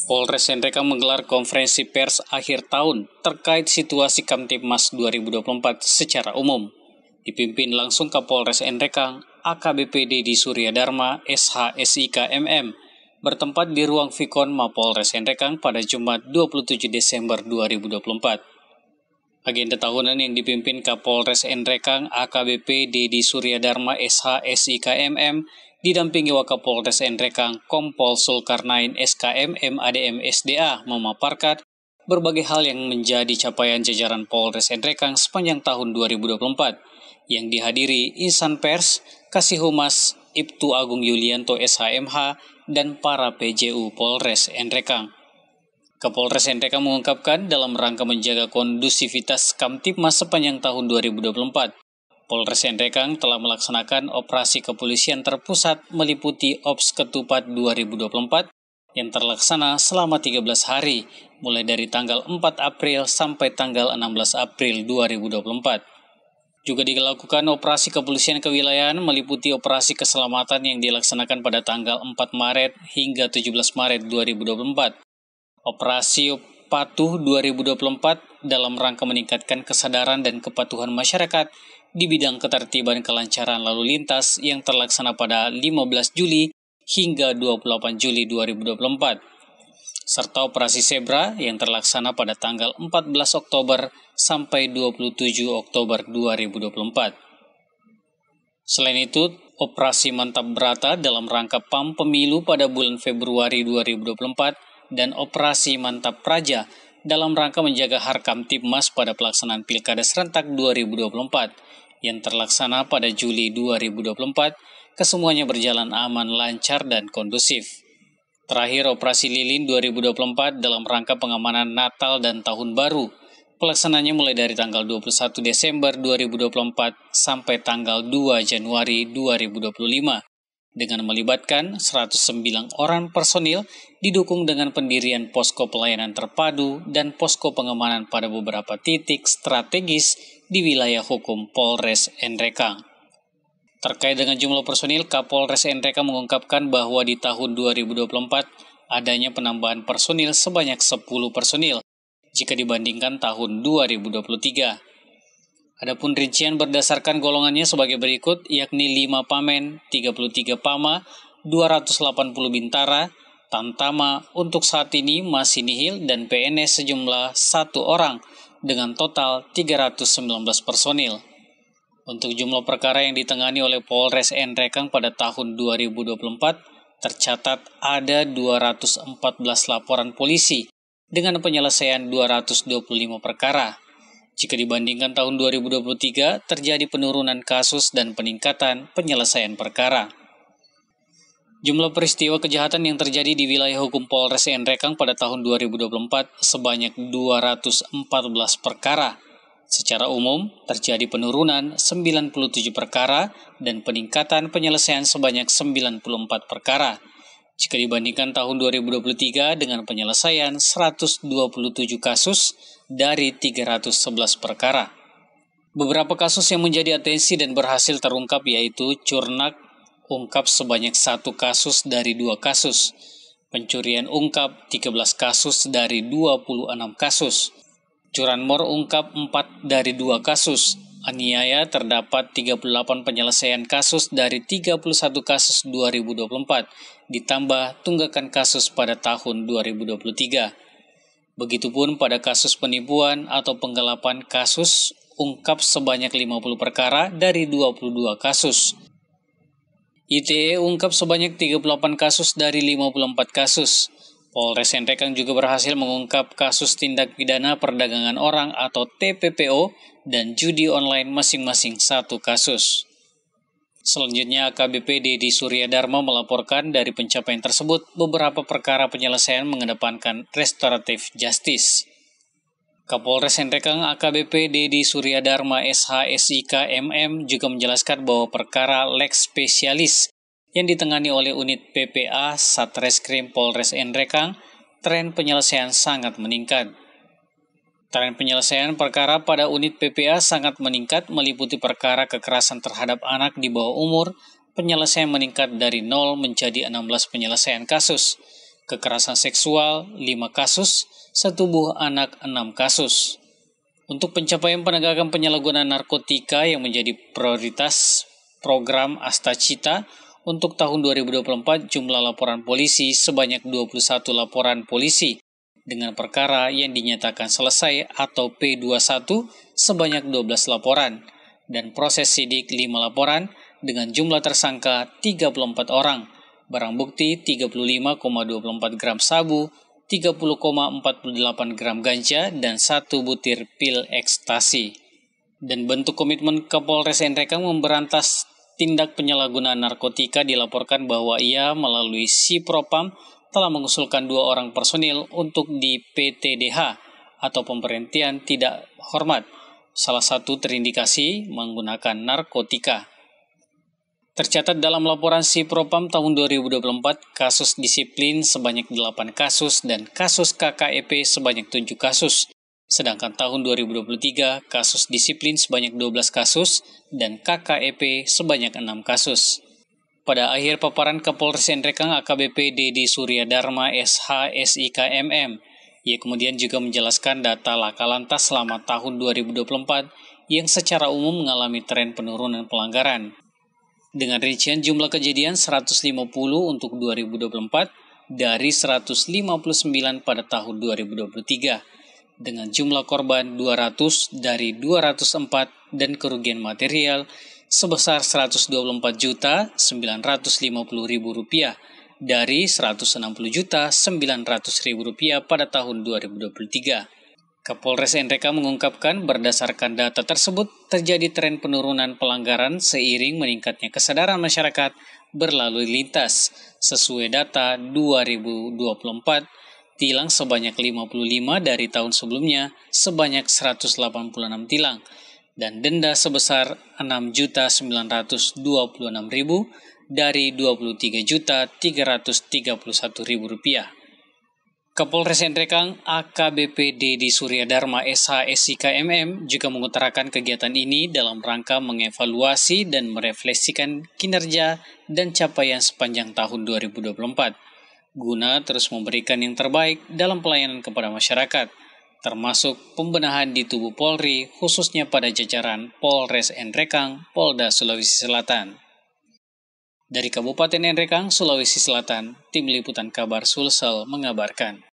Polres Enrekang menggelar konferensi pers akhir tahun terkait situasi Kamtibmas 2024 secara umum. Dipimpin langsung Kapolres Enrekang, AKBP Dedi Suryadharma, SH.SIK MM, bertempat di ruang Vikon Mapolres Enrekang pada Jumat 27 Desember 2024. Agenda tahunan yang dipimpin Kapolres Enrekang, AKBP Dedi Suryadharma, SH.SIK MM, didampingi Wakapolres Enrekang Kompol Zulkarnain SKM MADM SDA memaparkan berbagai hal yang menjadi capaian jajaran Polres Enrekang sepanjang tahun 2024 yang dihadiri insan pers, Kasih Humas, Ibtu Agung Yulianto SHMH, dan para PJU Polres Enrekang. Kapolres Enrekang mengungkapkan dalam rangka menjaga kondusivitas Kamtibmas sepanjang tahun 2024, Polres Enrekang telah melaksanakan operasi kepolisian terpusat meliputi Ops Ketupat 2024 yang terlaksana selama 13 hari, mulai dari tanggal 4 April sampai tanggal 16 April 2024. Juga dilakukan operasi kepolisian kewilayahan meliputi operasi keselamatan yang dilaksanakan pada tanggal 4 Maret hingga 17 Maret 2024. Operasi Patuh 2024 dalam rangka meningkatkan kesadaran dan kepatuhan masyarakat di bidang ketertiban kelancaran lalu lintas yang terlaksana pada 15 Juli hingga 28 Juli 2024, serta Operasi Zebra yang terlaksana pada tanggal 14 Oktober sampai 27 Oktober 2024. Selain itu, Operasi Mantap Brata dalam rangka PAM Pemilu pada bulan Februari 2024 dan Operasi Mantap Praja dalam rangka menjaga Harkamtibmas pada pelaksanaan Pilkada Serentak 2024 yang terlaksana pada Juli 2024, kesemuanya berjalan aman, lancar, dan kondusif. Terakhir, Operasi Lilin 2024 dalam rangka pengamanan Natal dan Tahun Baru. Pelaksananya mulai dari tanggal 21 Desember 2024 sampai tanggal 2 Januari 2025. Dengan melibatkan 109 orang personil, didukung dengan pendirian posko pelayanan terpadu dan posko pengamanan pada beberapa titik strategis di wilayah hukum Polres Enrekang. Terkait dengan jumlah personil, Kapolres Enrekang mengungkapkan bahwa di tahun 2024 adanya penambahan personil sebanyak 10 personil jika dibandingkan tahun 2023. Adapun rincian berdasarkan golongannya sebagai berikut, yakni 5 Pamen, 33 Pama, 280 Bintara, Tamtama untuk saat ini masih nihil dan PNS sejumlah 1 orang dengan total 319 personil. Untuk jumlah perkara yang ditangani oleh Polres Enrekang pada tahun 2024, tercatat ada 214 laporan polisi dengan penyelesaian 225 perkara. Jika dibandingkan tahun 2023, terjadi penurunan kasus dan peningkatan penyelesaian perkara. Jumlah peristiwa kejahatan yang terjadi di wilayah hukum Polres Enrekang pada tahun 2024 sebanyak 214 perkara. Secara umum, terjadi penurunan 97 perkara dan peningkatan penyelesaian sebanyak 94 perkara. Jika dibandingkan tahun 2023 dengan penyelesaian 127 kasus dari 311 perkara. Beberapa kasus yang menjadi atensi dan berhasil terungkap yaitu Curnak ungkap sebanyak 1 kasus dari 2 kasus, pencurian ungkap 13 kasus dari 26 kasus, curanmor ungkap 4 dari 2 kasus, aniaya terdapat 38 penyelesaian kasus dari 31 kasus 2024, ditambah tunggakan kasus pada tahun 2023. Begitupun pada kasus penipuan atau penggelapan kasus ungkap sebanyak 50 perkara dari 22 kasus. ITE ungkap sebanyak 38 kasus dari 54 kasus. Polres Enrekang juga berhasil mengungkap kasus tindak pidana perdagangan orang atau TPPO dan judi online masing-masing 1 kasus. Selanjutnya, AKBP Dedi Suryadharma melaporkan dari pencapaian tersebut beberapa perkara penyelesaian mengedepankan restoratif justice. Kapolres Enrekang AKBP Dedi Suryadharma SH.SIK MM juga menjelaskan bahwa perkara Lex Spesialis yang ditangani oleh unit PPA Satreskrim Polres Enrekang, tren penyelesaian sangat meningkat. Tren penyelesaian perkara pada unit PPA sangat meningkat meliputi perkara kekerasan terhadap anak di bawah umur, penyelesaian meningkat dari 0 menjadi 16 penyelesaian kasus. kekerasan seksual 5 kasus, setubuh anak 6 kasus. Untuk pencapaian penegakan penyalahgunaan narkotika yang menjadi prioritas program Astacita, untuk tahun 2024 jumlah laporan polisi sebanyak 21 laporan polisi dengan perkara yang dinyatakan selesai atau P21 sebanyak 12 laporan dan proses sidik 5 laporan dengan jumlah tersangka 34 orang, barang bukti 35,24 gram sabu, 30,48 gram ganja, dan 1 butir pil ekstasi. Dan bentuk komitmen Kapolres Nrekang memberantas tindak penyalahgunaan narkotika dilaporkan bahwa ia melalui Si Propam telah mengusulkan 2 orang personil untuk di PTDH atau pemberhentian tidak hormat, salah satu terindikasi menggunakan narkotika. Tercatat dalam laporan Si Propam tahun 2024, kasus disiplin sebanyak 8 kasus dan kasus KKEP sebanyak 7 kasus. Sedangkan tahun 2023, kasus disiplin sebanyak 12 kasus dan KKEP sebanyak 6 kasus. Pada akhir paparan Kapolres Nrekang AKBP Dedi Surya Dharma SH SIK MM, ia kemudian juga menjelaskan data laka lantas selama tahun 2024 yang secara umum mengalami tren penurunan pelanggaran. Dengan rincian jumlah kejadian 150 untuk 2024 dari 159 pada tahun 2023. Dengan jumlah korban 200 dari 204 dan kerugian material sebesar Rp124.950.000 dari Rp160.900.000 pada tahun 2023. Kapolres Nrekang mengungkapkan berdasarkan data tersebut terjadi tren penurunan pelanggaran seiring meningkatnya kesadaran masyarakat berlalu lintas. Sesuai data 2024, tilang sebanyak 55 dari tahun sebelumnya sebanyak 186 tilang dan denda sebesar Rp6.926.000 dari Rp23.331.000. Kapolres Nrekang AKBP Dedi Surya Dharma SH SIK MM juga mengutarakan kegiatan ini dalam rangka mengevaluasi dan merefleksikan kinerja dan capaian sepanjang tahun 2024. Guna terus memberikan yang terbaik dalam pelayanan kepada masyarakat, termasuk pembenahan di tubuh Polri, khususnya pada jajaran Polres Nrekang, Polda Sulawesi Selatan. Dari Kabupaten Nrekang, Sulawesi Selatan, Tim Liputan Kabar Sulsel mengabarkan.